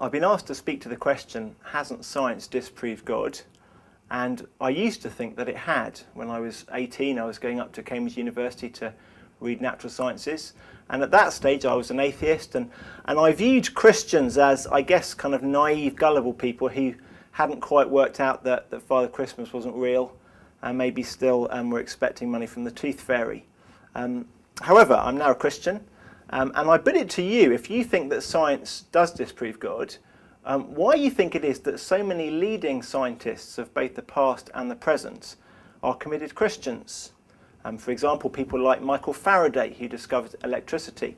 I've been asked to speak to the question, hasn't science disproved God? And I used to think that it had. When I was 18, I was going up to Cambridge University to read natural sciences. And at that stage, I was an atheist. And I viewed Christians as, I guess, kind of naive, gullible people who hadn't quite worked out that Father Christmas wasn't real and maybe still were expecting money from the tooth fairy. However, I'm now a Christian. And I put it to you, if you think that science does disprove God, why you think it is that so many leading scientists of both the past and the present are committed Christians. For example, people like Michael Faraday, who discovered electricity,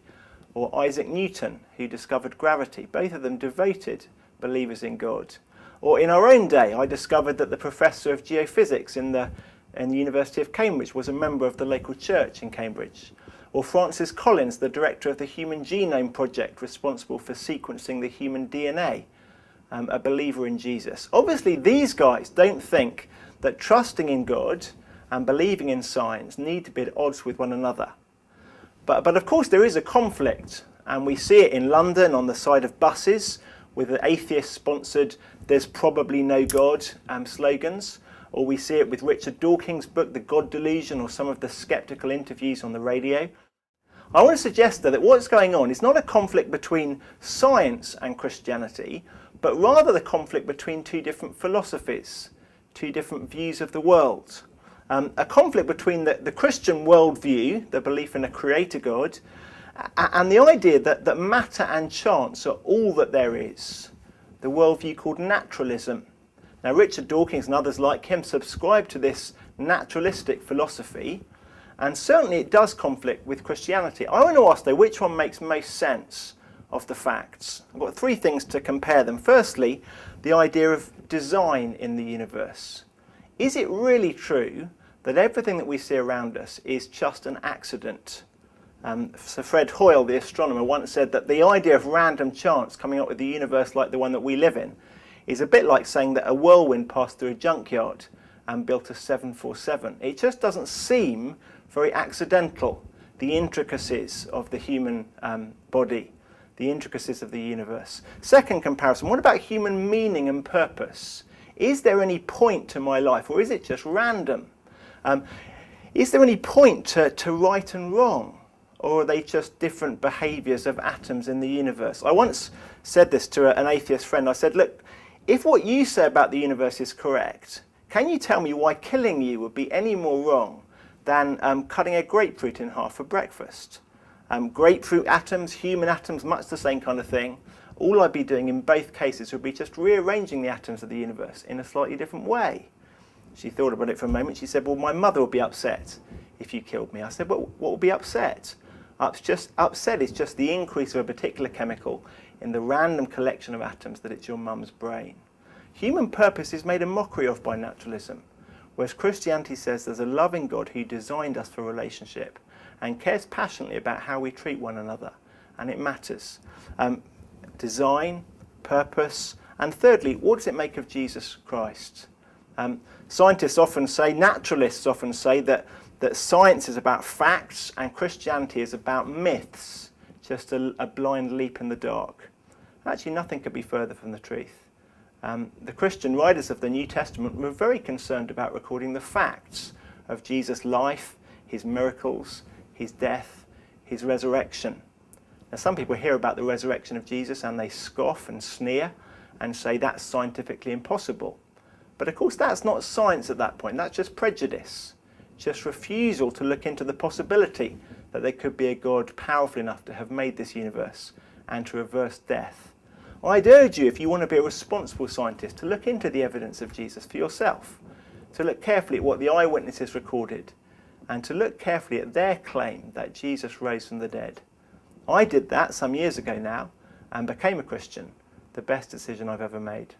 or Isaac Newton, who discovered gravity, both of them devoted believers in God. Or in our own day, I discovered that the professor of geophysics in the University of Cambridge was a member of the local church in Cambridge. Or Francis Collins, the director of the Human Genome Project, responsible for sequencing the human DNA, a believer in Jesus. Obviously, these guys don't think that trusting in God and believing in science need to be at odds with one another. But of course, there is a conflict, and we see it in London on the side of buses with the atheist-sponsored "There's probably no God" slogans. Or we see it with Richard Dawkins' book, The God Delusion, or some of the skeptical interviews on the radio. I want to suggest that what's going on is not a conflict between science and Christianity, but rather the conflict between two different philosophies, two different views of the world. A conflict between the Christian worldview, the belief in a creator God, and the idea that matter and chance are all that there is, the worldview called naturalism. Now, Richard Dawkins and others like him subscribe to this naturalistic philosophy, and certainly it does conflict with Christianity. I want to ask, though, which one makes most sense of the facts? I've got three things to compare them. Firstly, the idea of design in the universe. Is it really true that everything that we see around us is just an accident? Sir Fred Hoyle, the astronomer, once said that the idea of random chance coming up with a universe like the one that we live in is a bit like saying that a whirlwind passed through a junkyard and built a 747. It just doesn't seem very accidental, the intricacies of the human body, the intricacies of the universe. Second comparison, what about human meaning and purpose? Is there any point to my life, or is it just random? Is there any point to right and wrong, or are they just different behaviours of atoms in the universe? I once said this to an atheist friend. I said, look, if what you say about the universe is correct, can you tell me why killing you would be any more wrong than cutting a grapefruit in half for breakfast? Grapefruit atoms, human atoms, much the same kind of thing. All I'd be doing in both cases would be just rearranging the atoms of the universe in a slightly different way. She thought about it for a moment. She said, well, my mother would be upset if you killed me. I said, well, what would be upset? Upset is just the increase of a particular chemical in the random collection of atoms that it's your mum's brain. Human purpose is made a mockery of by naturalism, whereas Christianity says there's a loving God who designed us for relationship and cares passionately about how we treat one another, and it matters. Design, purpose, and thirdly, what does it make of Jesus Christ? Scientists often say, naturalists often say that science is about facts and Christianity is about myths, just a blind leap in the dark. Actually, nothing could be further from the truth. The Christian writers of the New Testament were very concerned about recording the facts of Jesus' life, his miracles, his death, his resurrection. Now, some people hear about the resurrection of Jesus and they scoff and sneer and say that's scientifically impossible. But of course, that's not science at that point. That's just prejudice, just refusal to look into the possibility that there could be a God powerful enough to have made this universe and to reverse death. I'd urge you, if you want to be a responsible scientist, to look into the evidence of Jesus for yourself, to look carefully at what the eyewitnesses recorded, and to look carefully at their claim that Jesus rose from the dead. I did that some years ago now and became a Christian, the best decision I've ever made.